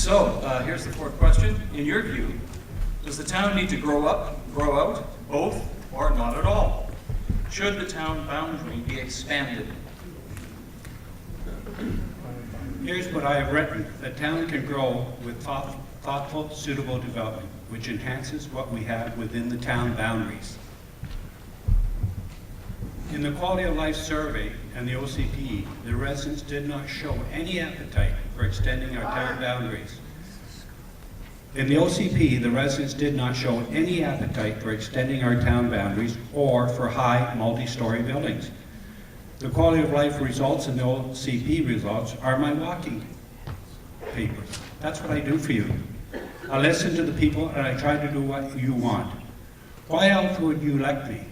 So, here's the fourth question. In your view, does the town need to grow up, grow out, both, or not at all? Should the town boundary be expanded? Here's what I have written. The town can grow with thoughtful, suitable development, which enhances what we have within the town boundaries. In the Quality of Life Survey and the OCP, the residents did not show any appetite for extending our town boundaries. In the OCP, the residents did not show any appetite for extending our town boundaries or for high multi-story buildings. The quality of life results and the OCP results are my walking papers. That's what I do for you. I listen to the people and I try to do what you want. Why else would you elect me?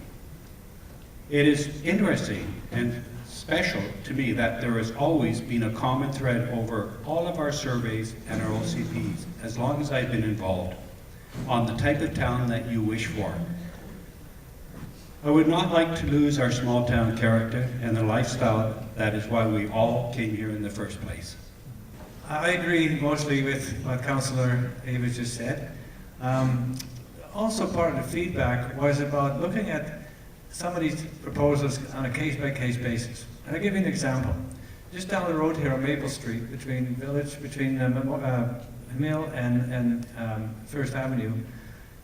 It is interesting and special to me that there has always been a common thread over all of our surveys and our OCPs, as long as I've been involved, on the type of town that you wish for. I would not like to lose our small town character and the lifestyle that is why we all came here in the first place. I agree mostly with what Councillor Davis just said. Also part of the feedback was about looking at some of these proposals on a case-by-case basis. And I'll give you an example. Just down the road here on Maple Street, between Mill and First Avenue,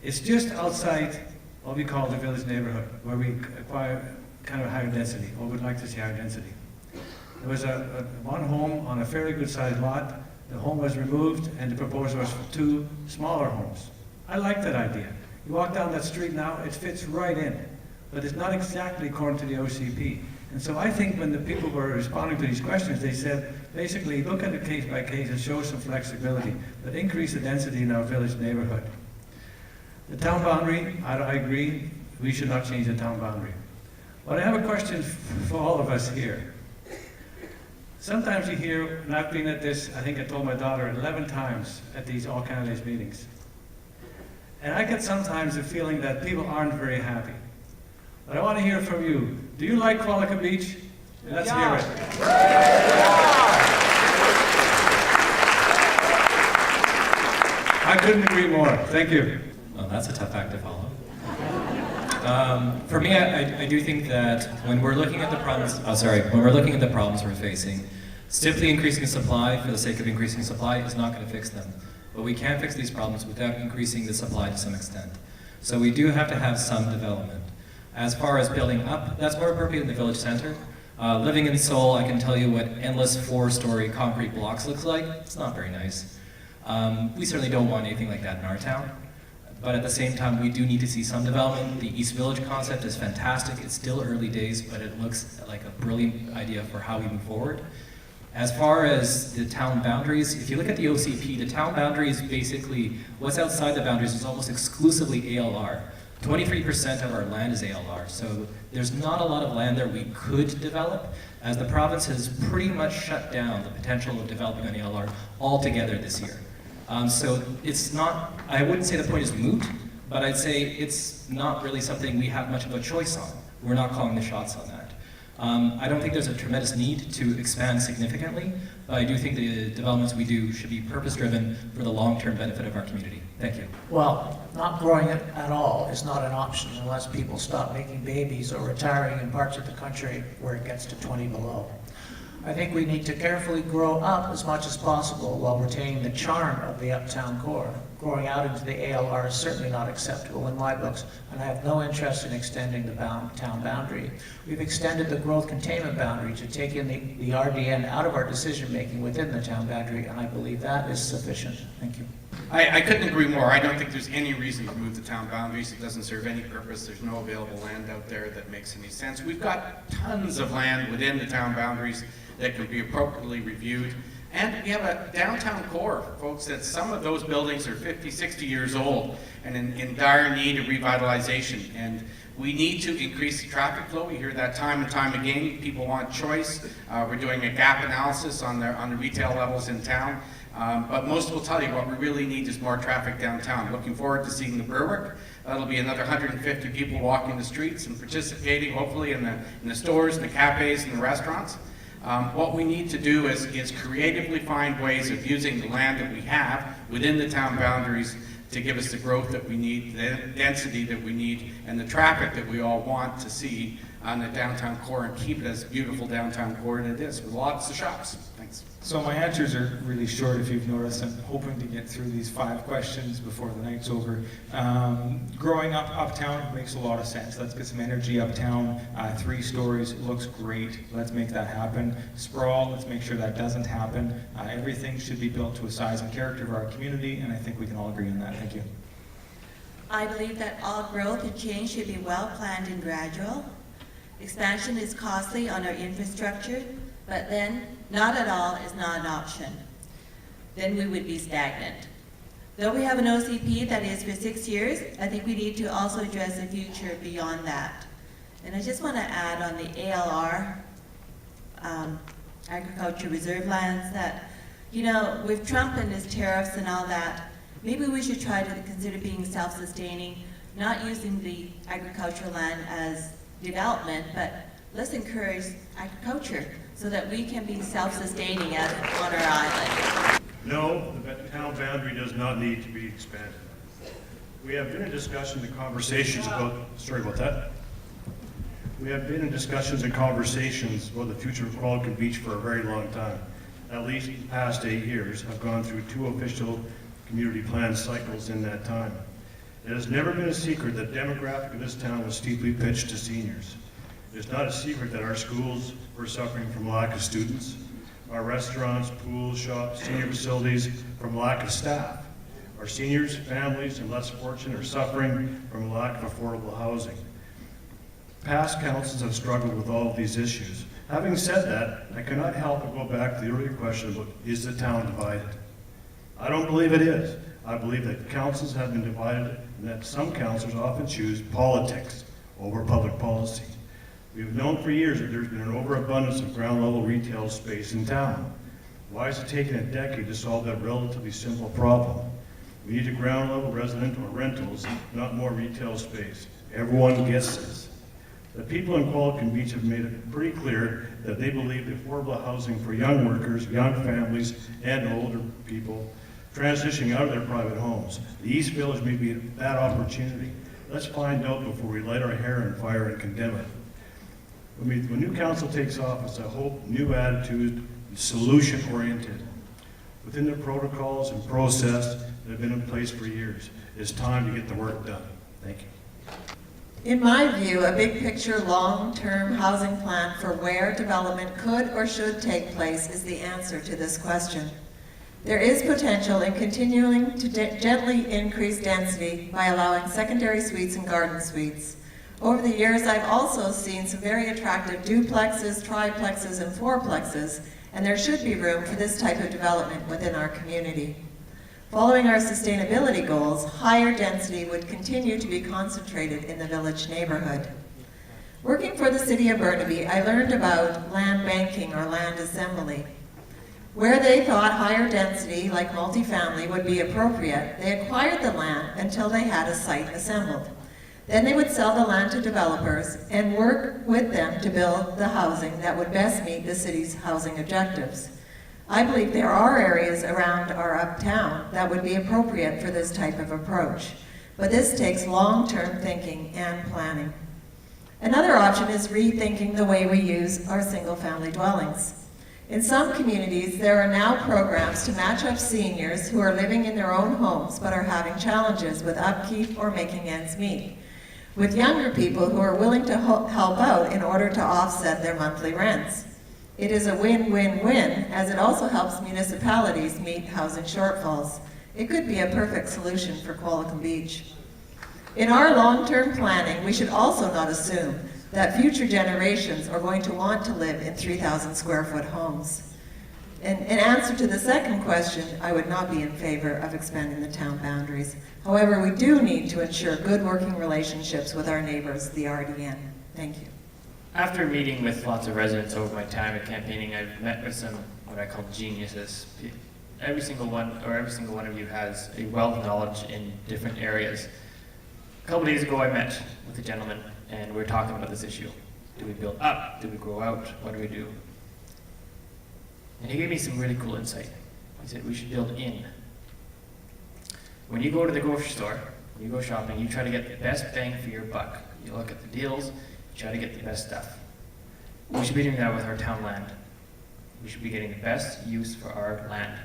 it's just outside what we call the village neighborhood, where we acquire kind of higher density, or would like to see higher density. There was one home on a fairly good sized lot. The home was removed and the proposal was for 2 smaller homes. I like that idea. You walk down that street now, it fits right in, but it's not exactly according to the OCP. And so I think when the people were responding to these questions, they said, basically, look at it case by case and show some flexibility, but increase the density in our village neighborhood. The town boundary, I agree, we should not change the town boundary. But I have a question for all of us here. Sometimes you hear, and I've been at this, I think I told my daughter 11 times at these all candidates meetings. And I get sometimes the feeling that people aren't very happy. But I want to hear from you. Do you like Qualicum Beach? Let's hear it. I couldn't agree more. Thank you. Well, that's a tough act to follow. For me, I do think that when we're looking at the problems, when we're looking at the problems we're facing, simply increasing supply for the sake of increasing supply is not going to fix them. But we can fix these problems without increasing the supply to some extent. So we do have to have some development. As far as building up, that's more appropriate in the village center. Living in Seoul, I can tell you what endless 4-story concrete blocks looks like. It's not very nice. We certainly don't want anything like that in our town. But at the same time, we do need to see some development. The East Village concept is fantastic. It's still early days, but it looks like a brilliant idea for how we move forward. As far as the town boundaries, if you look at the OCP, the town boundaries basically, what's outside the boundaries is almost exclusively ALR. 23% of our land is ALR, so there's not a lot of land there we could develop, as the province has pretty much shut down the potential of developing on ALR altogether this year. So it's not, I wouldn't say the point is moot, but I'd say it's not really something we have much of a choice on. We're not calling the shots on that. I don't think there's a tremendous need to expand significantly, but I do think the developments we do should be purpose-driven for the long-term benefit of our community. Thank you. Well, not growing it at all is not an option unless people stop making babies or retiring in parts of the country where it gets to 20 below. I think we need to carefully grow up as much as possible while retaining the charm of the uptown core. Growing out into the ALR is certainly not acceptable in my books, and I have no interest in extending the town boundary. We've extended the growth containment boundary to take in the RDN out of our decision-making within the town boundary, and I believe that is sufficient. Thank you. I couldn't agree more. I don't think there's any reason to move the town boundaries. It doesn't serve any purpose. There's no available land out there that makes any sense. We've got tons of land within the town boundaries that can be appropriately reviewed. And we have a downtown core, folks, that some of those buildings are 50, 60 years old and in dire need of revitalization. And we need to increase the traffic flow. We hear that time and time again. People want choice. We're doing a gap analysis on the retail levels in town. But most will tell you what we really need is more traffic downtown. Looking forward to seeing the Berwick. That'll be another 150 people walking the streets and participating, hopefully, in the stores, and the cafes, and the restaurants. What we need to do is creatively find ways of using the land that we have within the town boundaries to give us the growth that we need, the density that we need, and the traffic that we all want to see on the downtown core, and keep it as beautiful downtown core as it is, with lots of shops. Thanks. So my answers are really short, if you've noticed. I'm hoping to get through these 5 questions before the night's over. Growing up uptown makes a lot of sense. Let's get some energy uptown. 3 stories looks great. Let's make that happen. Sprawl, let's make sure that doesn't happen. Everything should be built to a size and character of our community, and I think we can all agree on that. Thank you. I believe that all growth and change should be well planned and gradual. Expansion is costly on our infrastructure, but then not at all is not an option. Then we would be stagnant. Though we have an OCP that is for 6 years, I think we need to also address the future beyond that. And I just want to add on the ALR, Agriculture Reserve Lands, that, you know, with Trump and his tariffs and all that, maybe we should try to consider being self-sustaining, not using the agricultural land as development, but let's encourage agriculture so that we can be self-sustaining on our island. No, the town boundary does not need to be expanded. We have been in discussions and conversations about, sorry about that. We have been in discussions and conversations about the future of Qualicum Beach for a very long time. At least the past 8 years. I've gone through 2 official community plan cycles in that time. It has never been a secret that the demographic of this town was steeply pitched to seniors. It's not a secret that our schools were suffering from lack of students, our restaurants, pools, shops, senior facilities from lack of staff. Our seniors, families, and less fortunate are suffering from a lack of affordable housing. Past councils have struggled with all of these issues. Having said that, I cannot help but go back to the earlier question about, is the town divided? I don't believe it is. I believe that councils have been divided and that some councils often choose politics over public policy. We've known for years that there's been an overabundance of ground level retail space in town. Why is it taking a decade to solve that relatively simple problem? We need a ground level residential rentals, not more retail space. Everyone gets this. The people in Qualicum Beach have made it pretty clear that they believe that affordable housing for young workers, young families, and older people transitioning out of their private homes. The East Village may be that opportunity. Let's find out before we light our hair on fire and condemn it. When new council takes office, I hope new attitude, solution-oriented. Within the protocols and process that have been in place for years, it's time to get the work done. Thank you. In my view, a big picture, long-term housing plan for where development could or should take place is the answer to this question. There is potential in continuing to gently increase density by allowing secondary suites and garden suites. Over the years, I've also seen some very attractive duplexes, triplexes, and fourplexes, and there should be room for this type of development within our community. Following our sustainability goals, higher density would continue to be concentrated in the village neighborhood. Working for the City of Burnaby, I learned about land banking or land assembly. Where they thought higher density, like multifamily, would be appropriate, they acquired the land until they had a site assembled. Then they would sell the land to developers and work with them to build the housing that would best meet the city's housing objectives. I believe there are areas around our uptown that would be appropriate for this type of approach, but this takes long-term thinking and planning. Another option is rethinking the way we use our single-family dwellings. In some communities, there are now programs to match up seniors who are living in their own homes but are having challenges with upkeep or making ends meet, with younger people who are willing to help out in order to offset their monthly rents. It is a win-win-win, as it also helps municipalities meet housing shortfalls. It could be a perfect solution for Qualicum Beach. In our long-term planning, we should also not assume that future generations are going to want to live in 3,000 square foot homes. In answer to the second question, I would not be in favor of expanding the town boundaries. However, we do need to ensure good working relationships with our neighbors, the RDN. Thank you. After meeting with lots of residents over my time at campaigning, I've met with some what I call geniuses. Every single one of you has a wealth of knowledge in different areas. A couple days ago I met with a gentleman and we were talking about this issue. Do we build up? Do we grow out? What do we do? And he gave me some really cool insight. He said we should build in. When you go to the grocery store, when you go shopping, you try to get the best bang for your buck. You look at the deals, you try to get the best stuff. We should be doing that with our town land. We should be getting the best use for our land.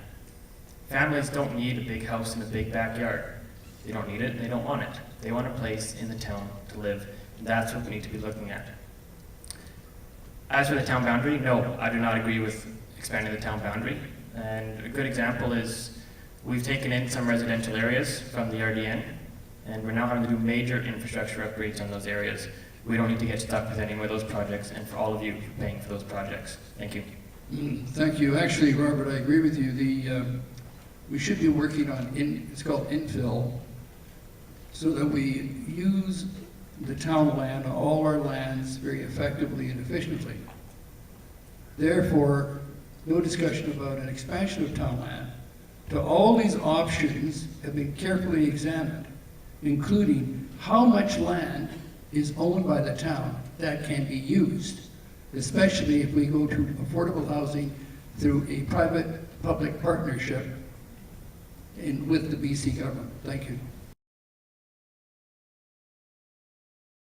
Families don't need a big house and a big backyard. They don't need it, and they don't want it. They want a place in the town to live. And that's what we need to be looking at. As for the town boundary, no, I do not agree with expanding the town boundary. And a good example is we've taken in some residential areas from the RDN, and we're now having to do major infrastructure upgrades on those areas. We don't need to get stuck with any more of those projects, and for all of you for paying for those projects. Thank you. Thank you. Actually, Robert, I agree with you. We should be working on, it's called infill, so that we use the town land, all our lands, very effectively and efficiently. Therefore, no discussion about an expansion of town land. To all these options have been carefully examined, including how much land is owned by the town that can be used, especially if we go to affordable housing through a private-public partnership with the BC government. Thank you.